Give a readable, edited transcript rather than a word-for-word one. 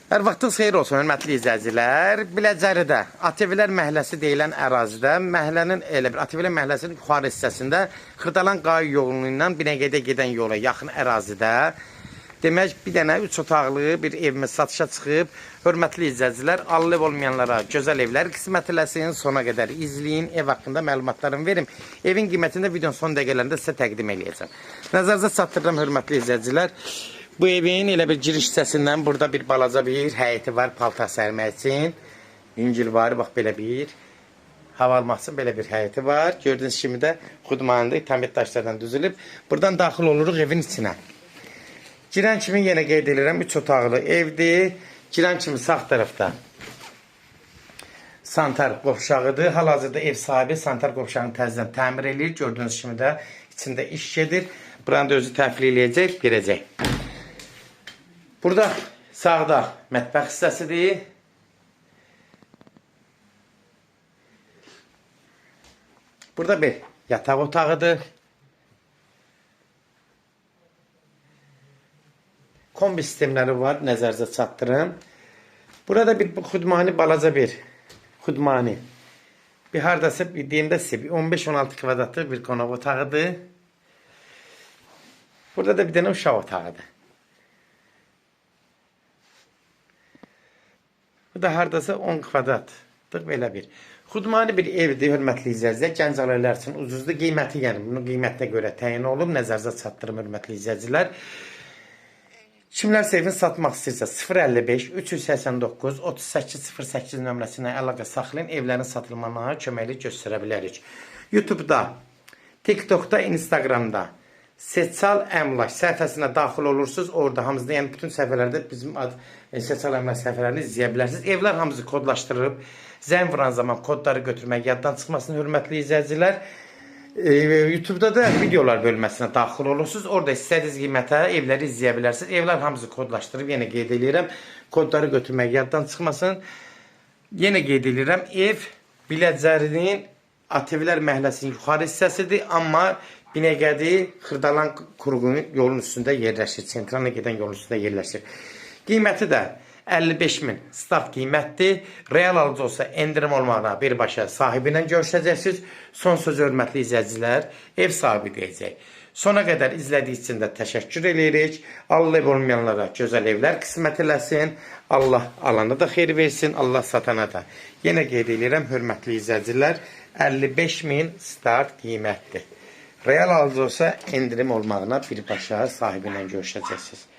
Hər vaxtınız xeyir olsun, hörmətli izləyicilər. Biləcəridə ATV-lər məhəlləsi deyilən ərazidə, məhəllənin elə bir ATV-lər məhəlləsinin yuxarı hissəsində Xırdalan Qay yolu ilə Binəqədiyə gedən yola yaxın ərazidə demək bir dənə 3 otaqlı bir evimiz satışa çıxıb. Hörmətli izləyicilər, alıb olmayanlara gözəl evlər qismət eləsin, sona qədər izləyin, ev haqqında məlumatlarımı verim. Evin qiymətində videonun son dəqiqələrində sizə təqdim edəcəm. Nəzərinizə çatdırıram hörmətli izləyicilər. Bu evin elə bir giriş hissəsindən burada bir balaca bir həyəti var, paltar sərmək üçün. İncil var, bax belə bir. Hava almaq üçün belə bir həyəti var. Gördüyünüz kimi də xudmanında tamir daşlardan düzülüb. Buradan daxil oluruq evin içinə. Girən kimi yenə qeyd edirəm, 3 otaqlı evdir. Girən kimi sağ tərəfdə santar qovşağıdır. Hal-hazırda ev sahibi santar qovşağını təzədən təmir edir. Gördüyünüz kimi də içində iş gedir. Buranı da özü təhvil eləyəcək, girəcək. Burada sağda mətbəx hissəsidir. Burada bir yataq otağıdır. Kombi sistemləri var, nəzərinizə çatdırım. Burada bir xudmani, balaca bir xudmani. Bir hardasa bir deyimdə sizə 15-16 kvadratlıq bir qonaq otağıdır. Burada da bir dənə uşaq otağıdır. Bu da hardasa 10 kvadratlıq belə bir. Xudmani bir evdir, hörmətli izləyicilər. Gənc ailələr üçün ucuzdur. Qiyməti, yəni bunun qiymətinə görə təyin olub. Nəzərinizə çatdırım, hörmətli izləyicilər. Kimlərsə evini satmaq istəyirsə 055 389 3808 nömrəsinə əlaqə saxlayın. Evlərin satılmasına köməklik göstərə bilərik. YouTube'da, TikTok'da, Instagram'da Seçal Əmlak səhifəsinə daxil olursunuz. Orada hamısında, yəni bütün səhifələrdə bizim Seçal Əmlak səhifələrini izləyə bilərsiniz. Evlər hamısı kodlaşdırılıb. Zəng vuran zaman kodları götürmək yaddan çıxmasın, hörmətli izləyicilər. YouTube'da da videolar bölməsinə daxil olursunuz. Orada istədiyiniz qiymətə evləri izləyə bilərsiniz. Evlər hamısı kodlaşdırıb, yenə qeyd edirəm. Kodları götürmək yaddan çıxmasın. Yenə qeyd edirəm. Ev Biləcərinin ATV-lər məhəlləsinin yuxarı hissəsidir. Amma Binəqədi Xırdalan Qurğunun yolun üstündə yerləşir. Sentralına gedən yolun üstündə yerləşir. Qiyməti də 55.000 start qiymətdir. Real alıcı olsa endirim olmağına birbaşa sahibi ilə görüşəcəksiniz. Son söz hörmətli izləyicilər, ev sahibi deyəcək. Sona qədər izlədiyiniz üçün də təşəkkür edirik. Allah ev olmayanlara gözəl evlər qismət eləsin. Allah alana da xeyir versin, Allah satana da. Yenə qeyd edirəm hörmətli izləyicilər, 55.000 start qiymətdir. Real alıcı olsa endirim olmağına birbaşa sahibi ilə görüşəcəksiniz.